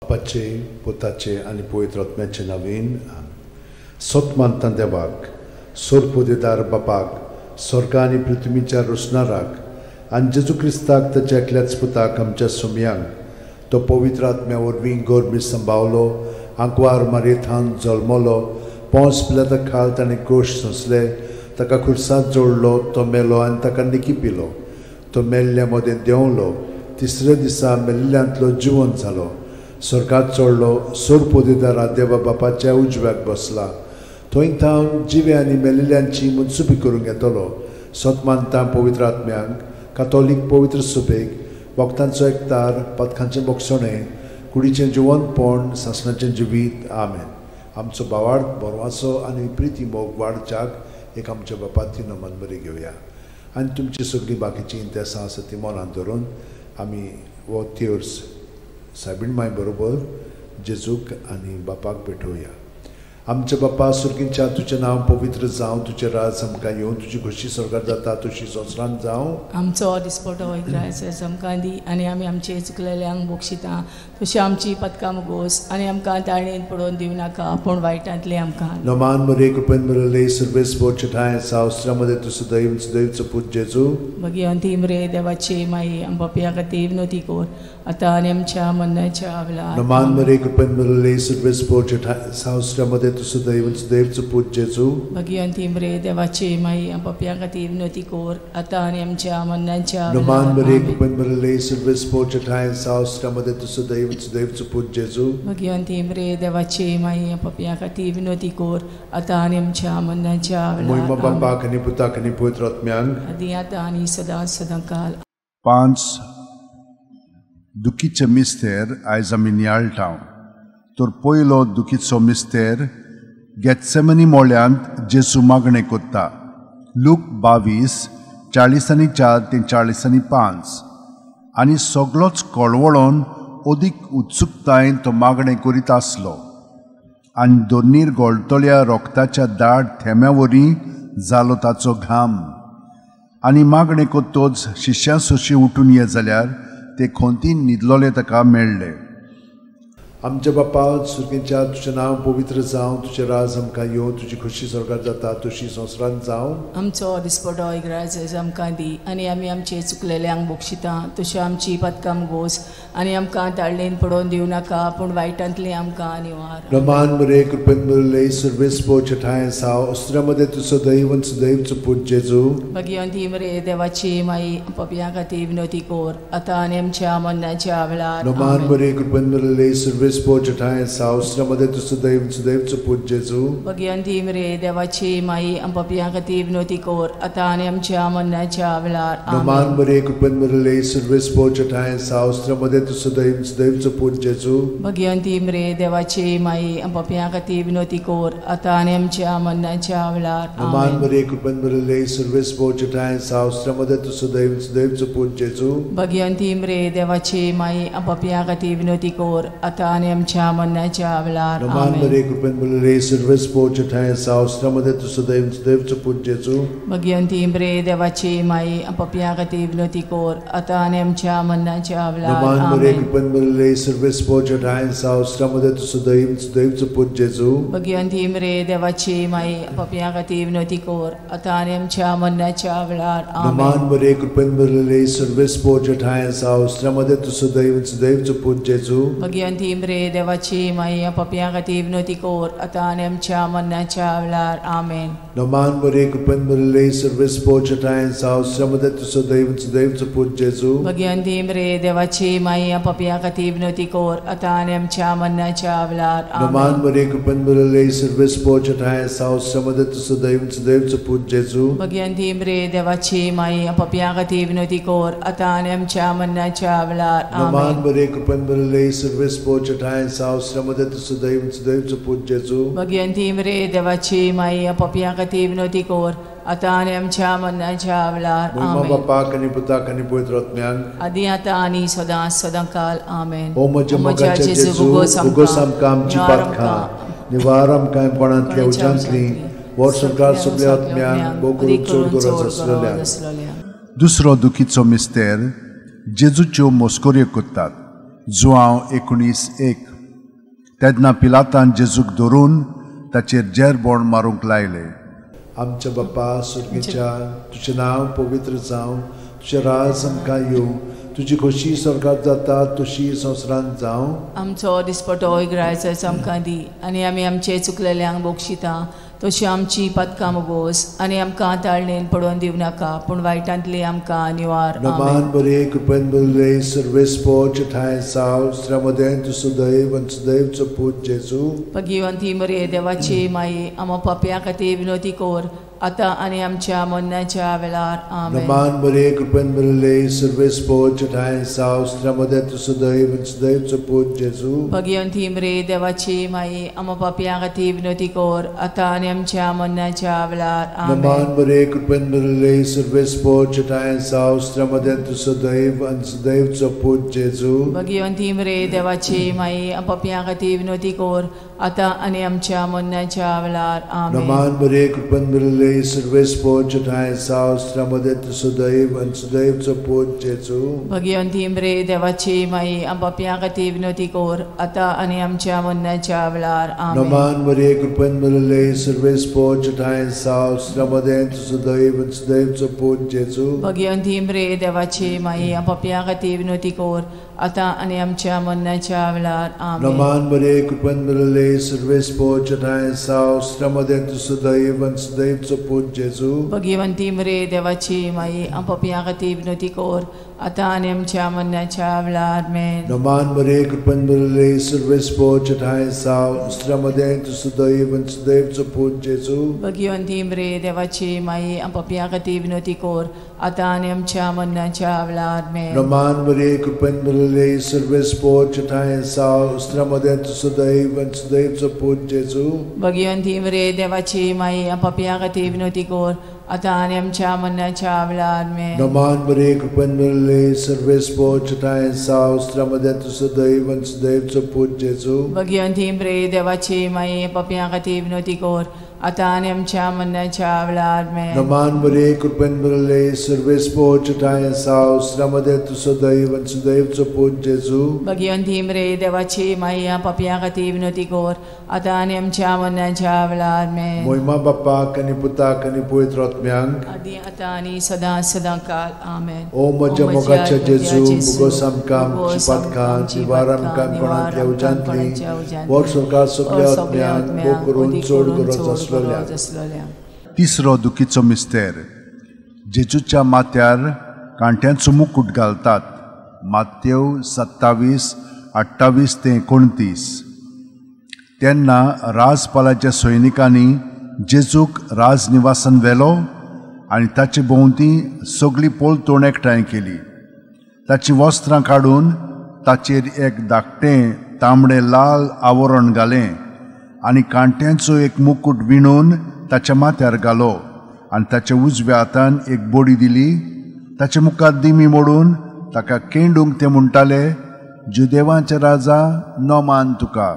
बापाचे पुताचे आनी पवित्र आत्म्याचे नांवान सतमानता देवाक सोरपोदेदार बापाक स्वर्गा आनी पृथ्वीच्या रोसणाराक आनी जेजू क्रिस्ताक ताच्या एकल्याच पुताक आमच्या सोमयांक तो पवित्र आत्म्या वरवीं गोरबी सांबावलो आंकवार मारयेंत जल्मलो पोंस पिलाता खाल ताणें क्रूश सोंसले ताका खुर्सांत जोडलो तो मेलो आनी ताका निकिपिलो तो मेल्ल्या मदें देंवलो तिसऱ्या दिसा मेल्ल्यांतलो जिवंत जालो स्वर्गांत चडलो सोरपोदेदारा देवा बापाच्या उजव्याक बसला थंय थावन जिवे आनी मेल्लेल्यांची मुनसुबी करूंक येतलो सतमानता पवित्र आत्म्यांक कातोलीक पवित्र सुबेक वखदांचो एकतार पथकांचें बोगसणें कुडीचें जिवंतपण सासणाचें जिवीत आमेन. आमचो बावार्थ बोरवासो आनी प्रिती मोग वाडच्याक एक आमच्या बापाची नमन बरी घेवया आनी तुमची सगळीं बाकीची इंतेसां आसा ती मनांत धरून आमी वो तेर्स सायबीण माय बरोबर जेजूक आनी बापाक भेटोवया. आमचे बापा सुर्गींच्या तुजें नांव पवित्र जावं तुजें राज आमकां येवं तुजी खुशी स्वर्गांत जाता तशी संवसारांत जावं. आमचो दिसपटो वयता आमकां दी आनी आमी आमचे चुकलेल्यांक बक्षिता तशी आमची पथकां मुगोस आनी आमकां ताळणेन पडोवन दिवं नाका पूण वायटांतले आमकां. नमान मरे कृपेन मरले सर्वेस बोचठाय सावस्त्रामध्ये तुझं दैवचं पूज जेजू भगवंती मरे देवाचे माई आम बापया खातीर विनोती कोर आतां आनी आमच्या मरणाच्या वेळार. नमान मरे कृपेन मरले सर्वेस बोचठाय सावस्त्रामध्ये तुझं दैवचं पूज जेजू भगवंती मरे देवाचे माई आम बापया खातीर विनोती कोर आतां आनी आमच्या मरणाच्या वेळार. नमान मरे कृपेन मरले सर्वेस बोचठाय सावस्त्रामध्ये तुझं दैवचं पूज जेजू भगवंती मरे देवाचे माई आम बापया खातीर विनोती कोर आतां आनी आमच्या मरणाच्या वेळार. महिमा बापाक आनी पुताक आनी पवित्र आत्म्यांक आदी आतां आनी सदांकाल. 5 दुखीचे मिस्तेर आयज आमी नियाळटाव. तर पयलो दुखीचो मिस्तेर गेत्सेमनी मोळ्यांत जेजू मागणें कोत्ता. लूक 22:40-4 ते 40-5. आनी सगळोच कळवळोन अदीक उत्सुकतायेन तो मागणें करीत आसलो आनी दोनीर गोळटोल्या रोगताच्या दाट थेंब्या वरीं जालो ताचो घाम. आनी मागणें कोत्तोच शिश्यां सुशी उठून ये जाल्यार ते खोंतीन न्हिदलोले ताका मेळ्ळे. आमच्या बापा सुर्गींच्या तुजें नांव पवित्र जावं तुजें राज आमकां येवं तुजी खुशी स्वर्गांत जाता तशी संवसारांत जावं. आमचो दिसपटो राज आमकां दी आनी आमी आमचे चुकलेल्यांक बक्षिता तशें आमची पथकां मुगोस आनी आमकां ताळणेन पडोवन दिवं नाका पूण वायटांतले आमकां निवार. नमान मरे कृपेन मरले सर्वेस बोचठाय सावस्त्रामध्ये तुझं दैवचं पूज जेजू भगवंती मरे देवाची माई बापया खातीर विनोती कोर आतां आनी आमच्या मरणाच्या वेळार. नमान मरे कृपेन मरले सर्वेस बोचठाय सावस्त्रामध्ये तुझं दैवचं पूज जेजू भगवंती मरे देवाची माई बापया खातीर विनोती कोर आतां आनी आमच्या मरणाच्या वेळार. नमान मरे कृपेन मरले सर्वेस बोचठाय सावस्त्रामध्ये तुझं दैवचं पूज जेजू भगवंती मरे देवाची माई बापया खातीर विनोती कोर आतां आनी आमच्या मरणाच्या वेळार. नमान मरे कृपेन मरले सर्वेस बोचठाय सावस्त्रामध्ये तुझं दैवचं पूज जेजू भगवंती मरे देवाची माई बापया खातीर विनोती कोर आतां आनी आमच्या मरणाच्या वेळार. नमान मरे कृपेन मरले सर्वेस बोचठाय सावस्त्रामध्ये तुझं दैवचं पूज जेजू भगवंती मरे देवाची माई बापया खातीर विनोती कोर आतां आनी आमच्या मरणाच्या वेळार. नमान मरे कृपेन मरले सर्वेस बोचठाय सावस्त्रामध्ये तुझं दैवचं पूज जेजू भगवंती मरे देवाची माई बापया खातीर विनोती कोर आतां आनी आमच्या मरणाच्या वेळार. नमान मरे कृपेन मरले सर्वेस बोचठाय सावस्त्रामध्ये तुझं दैवचं पूज जेजू भगवंती मरे देवाची माई बापया खातीर विनोती कोर आतां आनी आमच्या मरणाच्या वेळार. आमेन. नमान मरे कृपेन मरले सर्वेस बोचठाय सावस्त्रामध्ये तुझं दैवचं पूज जेजू भगवंती मरे देवाची माई बापया खातीर विनोती कोर आतां आनी आमच्या मरणाच्या वेळार. नमान मरे कृपेन मरले सर्वेस बोचठाय सावस्त्रामध्ये तुझं दैवचं पूज जेजू भगवंती मरे देवाची माई बापया खातीर विनोती कोर आतां आनी आमच्या मरणाच्या वेळार. नमान मरे कृपेन मरले सर्वेस बोचठाय सावस्त्रामध्ये तुझं दैवचं पूज जेजू भगवंती मरे देवाची माई बापया खातीर विनोती कोर आतां आनी आमच्या मरणाच्या वेळार. महिमा बापाक आनी पुताक आनी पवित्र आत्म्यांक आदी आतां आनी सदांकाल. आमेन. ओ म्हज्या मोगाचे जेजू उगोस आमकां आमची पातखां निवार आमकां कोणांतल्या उज्यांतली वर सरकार सगळ्या आत्म्यांक बोगून चड गरज आसलेल्या. दुसरो दुखीचो मिस्तेर जेजूच्यो मोस्कोऱ्यो कोत्तात. जुआंव 19:1. तेन्ना पिलातान जेजूक धरून ताचेर जेरबोण मारूंक लायले. आमच्या बाप्पा सुर्गेच्या तुझें नांव पवित्र जावं, तुझें राज आमकां येवं, तुजी खोशी स्वर्गात जाता तशी संवसारांत जावं. आमचो दिसपटो इग्रायचो आमकां दी, आनी आमी आमचे चुकलेल्यांक बोगशिता तशी आमची पदकां मोगोस, आनी आमकां ताळणेन पडोवन दिवं नाका, पूण वायटांतली आमकां निवार. नमान बरे कृपेन बरले सर्वेस्पोच ठाय साव श्रमदेन तु सदैव आणि सदैवचो पूत जेजू. भगवंती मरे देवाची माई, आमो पाप्यां खातीर विनोदी कोर, आता आनी आमच्या मरणाच्या वेळार. आमेन. नमान बरे कृपेन बरले सर्वेस्पोच ठाय साव श्रमदेन तु सदैव आणि सदैवचो पूत जेजू. भगवंती मरे देवाची माई, आमो पाप्यां खातीर विनोदी कोर, आता आनी आमच्या मरणाच्या वेळार. आमेन. नमान बरे कृपेन बरले सर्वेस्पोच ठाय साव श्रमदेन तु सदैव आणि सदैवचो पूत जेजू. भगवंती मरे देवाची माई, आमो पाप्यां खातीर विनोदी कोर, आता आनी आमच्या मरणाच्या वेळार. आमेन. नमान बरे कृपेन बरले सर्वेस्पोच ठाय साव श्रमदेन तु सदैव आणि सदैवचो पूत जेजू. भगवंती मरे देवाची माई, आमो पाप्यां खातीर विनोदी कोर, आता आनी आमच्या मरणाच्या वेळार. आमेन. नमान बरे कृपेन बरले सर्वेस्पोच ठाय साव श्रमदेन तु सदैव आणि सदैवचो पूत जेजू. भगवंती मरे देवाची माई, आमो पाप्यां खातीर विनोदी कोर, आता आनी आमच्या मरणाच्या वेळार. आमेन. नमान बरे कृपेन बरले सर्वेस्पोच ठाय साव श्रमदेन तु सदैव आणि सदैवचो पूत जेजू. भगवंती मरे देवाची माई, आमो पाप्यां खातीर विनोदी कोर, आता आनी आमच्या मरणाच्या वेळार. आमेन. नमान बरे कृपेन बरले सर्वेस्पोच ठाय साव श्रमदेन तु सदैव आणि सदैवचो पूत जेजू. भगवंती मरे देवाची माई, आमो पाप्यां खातीर विनोदी कोर, आता आनी आमच्या मरणाच्या वेळार. आमेन. नमान बरे कृपेन बरले सर्वेस्पोच ठाय साव श्रमदेन तु सदैव आणि सदैवचो पूत जेजू. भगवंती मरे देवाची माई, आमो पाप्यां खातीर विनोदी कोर, आता आनी आमच्या मरणाच्या वेळार. आमेन. नमान बरे कृपेन बरले सर्वेस्पोच ठाय साव श्रमदेन तु सदैव आणि सदैवचो पूत जेजू. भगवंती मरे देवाची माई, आमो पाप्यां खातीर विनोदी कोर, आता आनी आमच्या मरणाच्या वेळार. आमेन. नमान बरे कृपेन बरले सर्वेस्पोच ठाय साव श्रमदेन तु सदैव आणि सदैवचो पूत जेजू. भगवंती मरे देवाची माई, आमो पाप्यां खातीर विनोदी कोर, आता आनी आमच्या मरणाच्या वेळार. आमेन. मोहिमा बाप्पाक आनी पुताक आनी पवित्र आत्म्यांक, आदी आतां आनी सदां सदांकाळ. आमेन. ओ म्हज्या मोगाच्या जेजू, मुगोस आमकां आमची पातकां, जिवार आमकां कोणांतल्या उजांतली, वर सरकार सगळ्या आत्म्यांक भोव करून चड गरज आसलेल्या. तिसरो दुखीचो मिस्तेर. जेजूच्या माथ्यार कांट्यांचो मुकुट घालतात. मात्येव 27:28-29. तेन्ना राजपालाच्या सैनिकांनी जेजूक राजनिवासान व्हेलो आनी ताचे भोंवती सगळी पोलतोण एकठांय केली. ताची वस्त्रां काडून ताचेर एक धाकटें तांबडें लाल आवरण घालें आनी कांट्यांचो एक मुकुट विणून ताच्या माथ्यार घालो आनी ताच्या उजव्या हातान एक बोडी दिली. ताच्या मुखार दिमी मोडून ताका केंडूंक ते म्हणटाले, जुदेवांचे राजा नोमान तुका.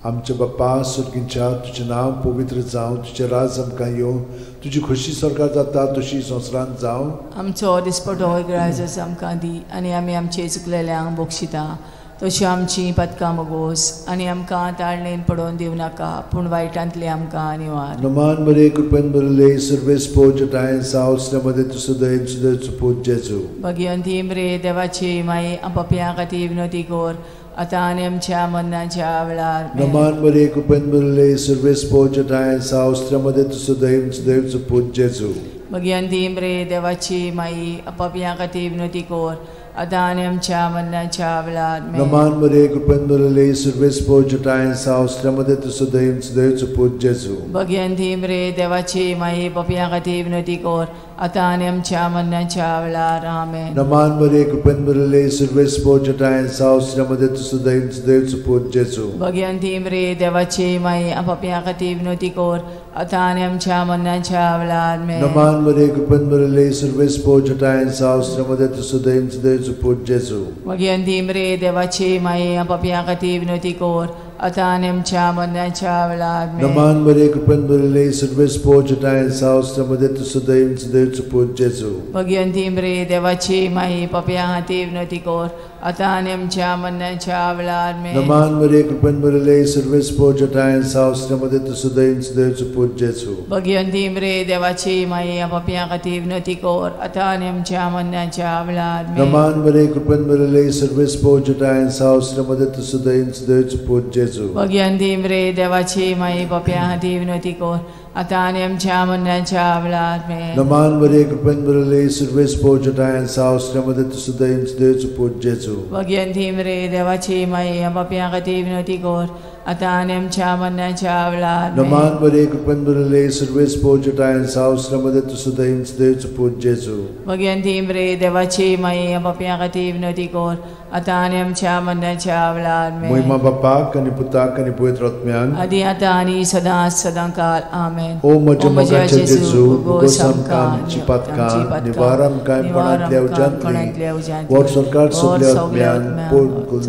आमच्या बाप्पा सुर्गीच्या तुझें नांव पवित्र जावं, तुझें राज आमकां येवं, तुजी खोशी स्वर्गात जाता तशी संवसारांत जावं. आमचो दिसपटो इग्रायज आमकां दी, आनी आमी आमचे चुकलेल्यांक बोगशिता तशी आमची पदकां मोगोस, आनी आमकां ताळणेन पडोवन दिवं नाका, पूण वायटांतली आमकां निवार. नमान बरे कृपेन बरले सर्वेस्पोच ठाय साव श्रमदेन तु सदैव सदैवचो पूत जेजू. भगवंती मरे देवाची माई, आमो पाप्यां खातीर विनोदी कोर, आता आनी आमच्या मरणाच्या वेळार. नमान बरे कृपेन बरले सर्वेस्पोच ठाय साव श्रमदेन तु सदैव सदैवचो पूत जेजू. भगवंती मरे देवाची माई, आमो पाप्यां खातीर विनोदी कोर, आता आनी आमच्या मरणाच्या वेळार. नमान बरे कृपेन बरले सर्वेस्पोच ठाय साव श्रमदेन तु सदैव सदैवचो पूत जेजू. भगवंती मरे देवाची माई, पाप्यां खातीर विनोदी कोर, आता आनी आमच्या मरणाच्या वेळार. आमेन. नमान बरे कृपेन बरले सर्वेस्पोच ठाय साव श्रमदेन तु सदैव सदैवचो पूत जेजू. भगवंती मरे देवाची माई, आमो पाप्यां खातीर विनोदी कोर, आता आनी आमच्या मरणाच्या वेळार. नमान बरे कृपेन बरले सर्वेस्पोच ठाय साव श्रमदेन तु सदैव सदैवचो पूत जेजू. भगवंती मरे देवाची माई, आमो पाप्यां खातीर विनोदी कोर, आता आनी आमच्या मरणाच्या वेळार. नमान बरे कृपेन बरले सर्वेस्पोच ठाय साव श्रमदेन तु सदैव सदैवचो पूत जेजू. भगवंती मरे देवाची माई, पाप्यां खातीर विनोदी कोर, आता आणि आमच्या मरणाच्या वेळार आमेन. नमान मरिये कृपेन भरले सर्व स्पोजता आणि सावस्त्रमध्ये तू सुदैव सुदैवचो पूत जेजू. भगवंती मरे देवाची माई पापियां खातीर विनंती कर आता आणि आमच्या मरणाच्या वेळार आमेन. नमान मरिये कृपेन भरले सर्व स्पोजता आणि सावस्त्रमध्ये तू सुदैव सुदैवचो पूत जेजू. भगवंती मरे देवाची माई पापियां खातीर विनंती कर आता आणि आमच्या मरणाच्या वेळार आमेन. नमान मरिये कृपेन भरले सर्व स्पोजता आणि सावस्त्रमध्ये तू सुदैव सुदैवचो पूत जेजू. भगवंती मरे देवाची माई पापियां खातीर विनंती कर आता आणि आमच्या मरणाच्या वेळार आमेन. नमान मरिये कृपेन भरले सर्व स्पोजता आणि सावस्त्रमध्ये तू सुदैव सुदैवचो पूत जेजू. भगवंती मरे देवाची माई पापियां खातीर विनंती कर आता आणि आमच्या मरणाच्या वेळार आमेन. महिमा बापाक आणि पुताक आणि पवित्र आत्म्याक आदी आता आणि सदांकाळ आमेन. ओ म्हज्या मोगाचें जेजू उगोस आमकां आमची पातकां निवार आमकां कोणांतल्या उज्यांतली वर सरकार सगल्या आत्म्यान पोट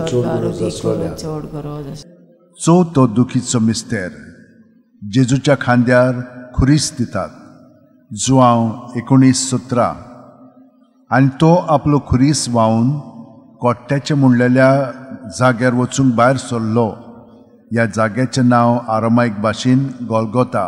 चोड गरज आसलोल्या. चवथो दुखीचो मिस्तेर जेजूच्या खांद्यार खुरीस दितात. जुआंव 19:17 आनी तो आपलो खुरीस व्हांवन कोट्ट्याचे म्हणलेल्या जाग्यार वचूंक भायर सरलो. ह्या जाग्याचें नांव आरामायक भाशेन गोल्गोथा.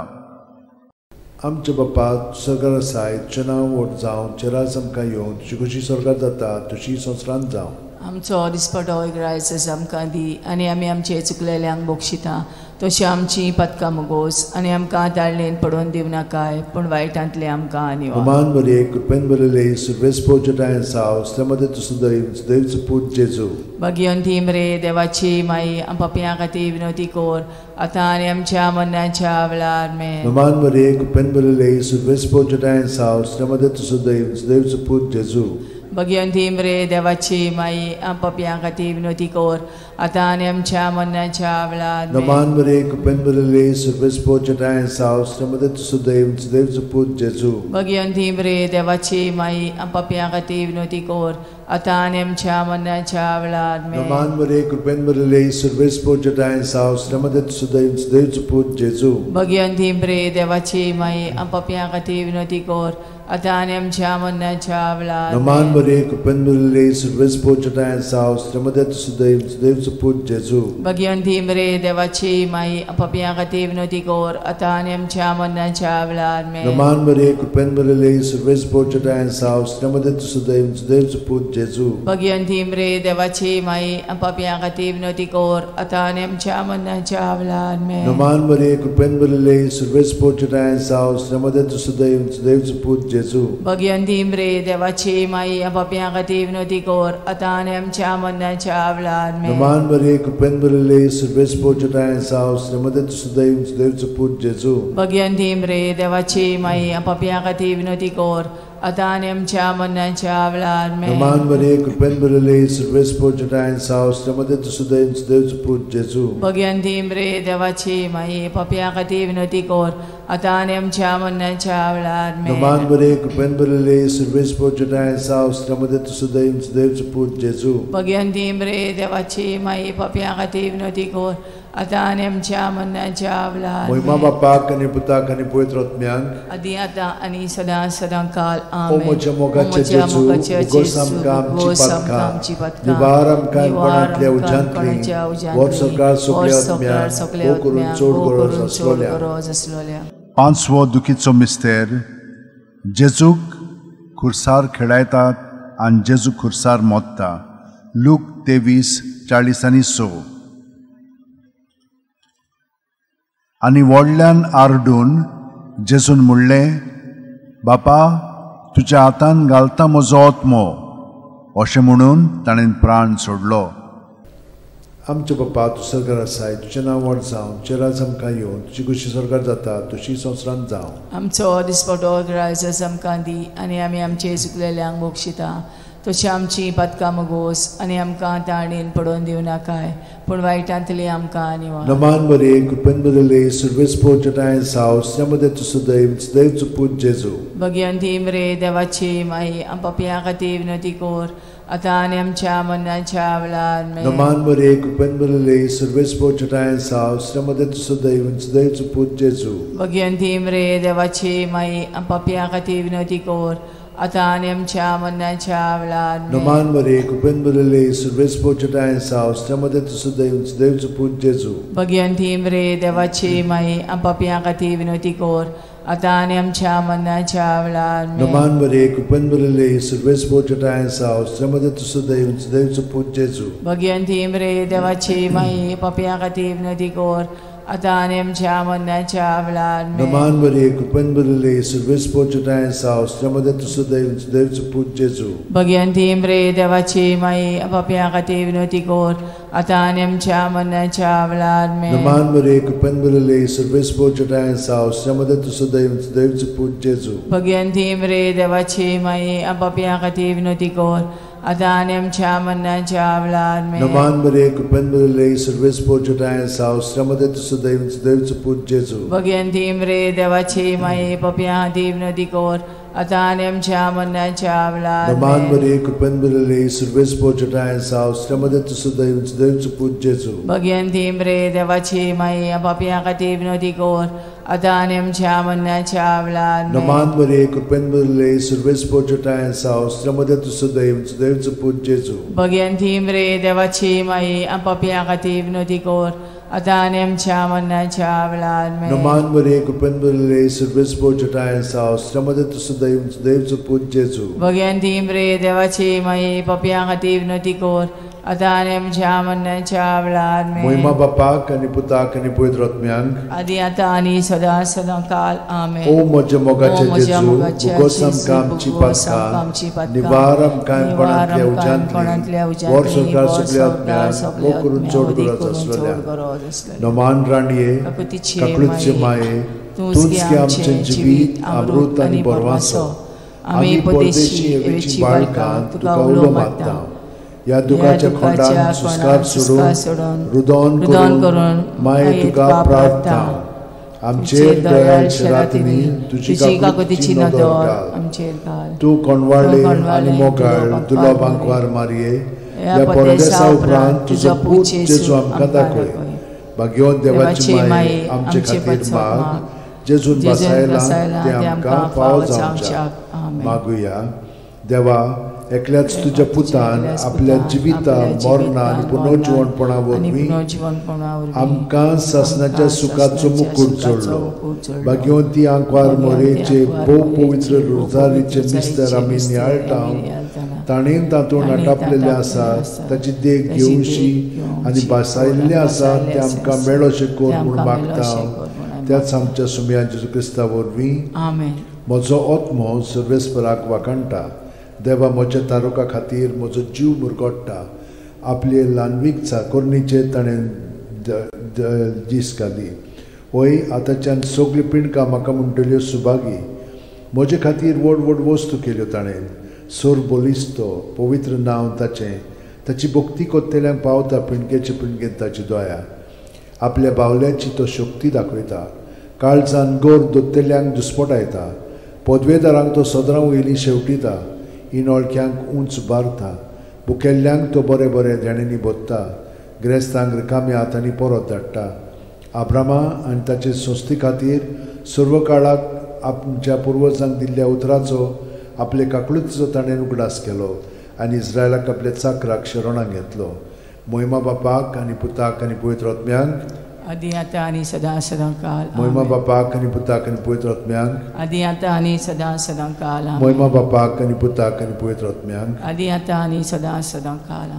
आमचे बापा सर्गार आसाय तुजें नांव व्हड जावं चेरास आमकां येवं तुजी कशी सर्गार जाता तशी संवसारांत जावं. आमचो दिसपटो रायस आमकां दी आनी आमी आमचे चुकलेल्यांक बक्षिता तशी आमची पदकां मोगोस आनी आमकां दाळणेन पडोवन दिवं नाकाय पूण वायटांतले आमकां निवार. नमान मरिये कृपेन भरले सर्व स्पोजता आणि सावस्त्रमध्ये तू सुदैव सुदैवचो पूत जेजू. भगवंती मरे देवाची माई पापियां खातीर विनंती कर आता आणि आमच्या मरणाच्या वेळार आमेन. नमान मरिये कृपेन भरले सर्व स्पोजता आणि सावस्त्रमध्ये तू सुदैव सुदैवचो पूत जेजू. भगवंती मरे देवाची माई पापियां खातीर विनंती कर आता आणि आमच्या मरणाच्या वेळार आमेन. नमान मरिये कृपेन भरले सर्व स्पोजता आणि सावस्त्रमध्ये तू सुदैव सुदैवचो पूत जेजू. भगवंती मरे देवाची माई पापियां खातीर विनंती कर आता आणि आमच्या मरणाच्या वेळार आमेन. नमान मरिये कृपेन भरले सर्व स्पोजता आणि सावस्त्रमध्ये तू सुदैव सुदैवचो पूत जेजू. भगवंती मरे देवाची माई पापियां खातीर विनंती कर आता आणि आमच्या मरणाच्या वेळार आमेन. नमान मरिये कृपेन भरले सर्व स्पोजता आणि सावस्त्रमध्ये तू सुदैव सुदैवचो पूत जेजू. भगवंती मरे देवाची माई पापियां खातीर विनंती कर आता आणि आमच्या मरणाच्या वेळार आमेन. नमान मरिये कृपेन भरले सर्व स्पोजता आणि सावस्त्रमध्ये तू सुदैव सुदैवचो पूत जेजू. भगवंती मरे देवाची माई पापियां खातीर विनंती कर आता आणि आमच्या मरणाच्या वेळार आमेन. नमान मरिये कृपेन भरले सर्व स्पोजता आणि सावस्त्रमध्ये तू सुदैव सुदैवचो पूत जेजू. भगवंती मरे देवाची माई पापियां खातीर विनंती कर आता आणि आमच्या मरणाच्या वेळार आमेन. नमान मरिये कृपेन भरले सर्व स्पोजता आणि सावस्त्रमध्ये तू सुदैव सुदैवचो पूत जेजू. भगवंती मरे देवाची माई पापियां खातीर विनंती कर आता आणि आमच्या मरणाच्या वेळार आमेन. नमान मरिये कृपेन भरले सर्व स्पोजता आणि सावस्त्रमध्ये तू सुदैव सुदैवचो पूत जेजू. भगवंती मरे देवाची माई पापियां खातीर विनंती कर आता आणि आमच्या मरणाच्या वेळार आमेन. नमान मरिये कृपेन भरले सर्व स्पोजता आणि सावस्त्रमध्ये तू सुदैव सुदैवचो पूत जेजू. भगवंती मरे देवाची माई पापियां खातीर विनंती कर आता आणि आमच्या मरणाच्या वेळार महिमा आमेन. बापाक आणि पुताक आणि पवित्र आत्म्याक आदी आता आणि सदांकाळ ओ आमेन. म्हज्या मोगाचें जेजू उगोस आमकां आमची पातकां निवार आमकां कोणांतल्या उज्यांतली वर सरकार सगल्या आत्म्याक करून चोड गरज आसलोल्या. पांचवो दुखीचो मिस्तेर जेजूक खुर्सार खेळायतात आनी जेजू खुर्सार मोडटा. लूक 23:40-6 आनी व्हडल्यान आरडून जेजून म्हणलें, बापा तुज्या हातान घालता म्हजो आत्मो. अशें म्हणून ताणें प्राण सोडलो. आमचे बापा तूं सर्गार आसाय तुजें नांव व्हड जावं चेरास आमकां येवं तुजी कशी सर्गार जाता तशी संवसारांत जावं. आमचो दिसपटो रायस आमकां दी आनी आमी आमचे चुकलेल्यांक बक्षिता तशी आमची पदकां मोगोस आनी आमकां ताणेन पडोवन दिवं नाकाय पूण वायटांतली आमकां निवार. नमान मरिये कृपेन भरले सर्व स्पोजता आणि सावस्त्रमध्ये तू सुदैव सुदैवचो पूत जेजू. भगवंती मरे देवाची माई पापियां खातीर विनंती कर आता आणि आमच्या मरणाच्या वेळार आमेन. नमान मरिये कृपेन भरले सर्व स्पोजता आणि सावस्त्रमध्ये तू सुदैव सुदैवचो पूत जेजू. भगवंती मरे देवाची माई पापियां खातीर विनंती कर आता आणि आमच्या मरणाच्या वेळार Noman Maria, Cupenburele, Silvespo Chatayansa, Ostramade to Sudeus, Deus Put Jesu. Bhagwanti मरे देवाची माई आपापिया खातीर विनंती कर आता आणि आमच्या मरणाच्या वेळार Noman Maria, Cupenburele, Silvespo Chatayansa, Ostramade to Sudeus, Deus Put Jesu. Bhagwanti मरे देवाची माई आपापिया खातीर विनंती कर आता आणि आमच्या मरणाच्या वेळार Noman Maria, Cupenburele, Silvespo Chatayansa, Ostramade to Sudeus, Deus Put Jesu. Bhagwanti मरे देवाची माई आपापिया खातीर विनंती कर आता आणि आमच्या मरणाच्या वेळार Noman Maria, Cupenburele, Silvespo Chatayansa, Ostramade to Sudeus, Deus Put Jesu. Bhagwanti मरे देवाची माई आपापिया खातीर विनंती कर आता आणि आमच्या मरणाच्या वेळार Noman Maria, Cupenburele, Silvespo Chatayansa, Ostramade to Sudeus, Deus Put Jesu. Bhagwanti मरे देवाची माई आपापिया खातीर विनंती कर आता आणि आमच्या मरणाच्या वेळार Noman Maria, Cupenburele, Silvespo Chatayansa, Ostramade to Sudeus, Deus Put Jesu. Bhagwanti मरे देवाची माई आपापिया खातीर विनंती कर आता आणि आमच्या मरणाच्या वेळार Noman Maria, Cupenburele, Silvespo Chatayansa, Ostramade to Sudeus, Deus Put Jesu. Bhagwanti मरे देवाची माई आपापिया खातीर विनंती कर आता आणि आमच्या मरणाच्या वेळार Noman Maria, Cupenburele, Silvespo Chatayansa, Ostramade to Sudeus, Deus Put Jesu. Bhagwanti मरे देवाची माई आपापिया खातीर विनंती कर आता आणि आमच्या मरणाच्या वेळार Moima Bapak आणि Putak आणि Pavitr Atmyank. आदी आता आणि सदा सदा काल आमेन. O moja mogache Jesu, ugosam kam cipatka, nivaram kaim panantlia ujantli, vor sorkar subliatmyan, o kurun chod gurat aslalya. Noman raniye, kaklutche maye, tunski amche jivit, amrut ani borvaso, आम्ही परदेशी एवेची बाळकां तुका उलो मागता. या दुखाच्या खोंडान सुस्कार सोडून रुदोन करून माये तुका प्रार्थना. आमचेर दयाळशे रातीनी तुजी काकुतीची नदर आमचेर घाल. तू कोणवाळले आनी मोगाळ दुलोबांकवार मारये, या परदेसा उपरांत तुजो पूत जेजू आमकां दाखय. भाग्यवान देवाची माये आमचे खातीर माग, जेजून बसायला ते आमकां फाव जावच्याक मागुया. देवा, एकल्याच तुझ्या पुतान आपल्या जिविता मरणा आणि पुनर्जीवनपणा वरवीं आमकां सासणाच्या सुखाचो मुकुट जोडलो. भाग्यवंती आंकवार मोरेचे भोव पवित्र रोजारीचे मिस्तर आमी नियाळटाव. ताणेन तातूंत आटापलेले आसात ताची देख घेवशी आनी बसायल्ले आसात ते आमकां मेळोशे कोर म्हूण मागता. त्याच आमच्या सुम्या जेजू क्रिस्ता वरवीं म्हजो आत्मो सर्वेस्पराक वाकणटा. देवा, म्हज्या तारुका खातीर म्हजो जीव मुरगोडटा. आपले ल्हानवीक चाकोरणीचे ताणें दीस घाली. होय, आतांच्यान सगळी पिणकां म्हाका म्हणटल्यो सुभागी. म्हजे खातीर व्हड व्हड वस्तू केल्यो ताणें. सोर बोलिस्तो, पवित्र नांव ताचें. ताची भक्ती कोत्तेल्यांक पावता पिणकेचे पिणकेंत ताची दया. आपल्या बावल्याची तो शक्ती दाखयता. काळजान गोर दोत्तेल्यांक दुस्पटायता. पदवेदारांक तो सदरां वयलीं शेवटिता. इनोळख्यांक उंच बारता. भुकेल्ल्यांक तो बरे बरे देणेनी बोदता. गिरेस्तांक रिकाम्या हातांनी परत धाडटा. आब्रामा आनी ताचे संस्थे खातीर सर्व काळाक आमच्या पुर्वजांक दिल्ल्या उतराचो आपले काकळुचो ताणें उगडास केलो आनी इस्रायलाक आपल्या चाकराक शरणांत घेतलो. मोहिमा बापाक आनी पुताक आनी पवित्र आत्म्यांक आदी आता आणि सदा सदा काल. मोहिमा बापाक आनी पुताक आनी पवित्र आत्म्यांक आदी आता आणि सदा सदा काल. मोहिमा बापाक आनी पुताक आनी पवित्र आत्म्यांक आदी आता आणि सदा सदा काल.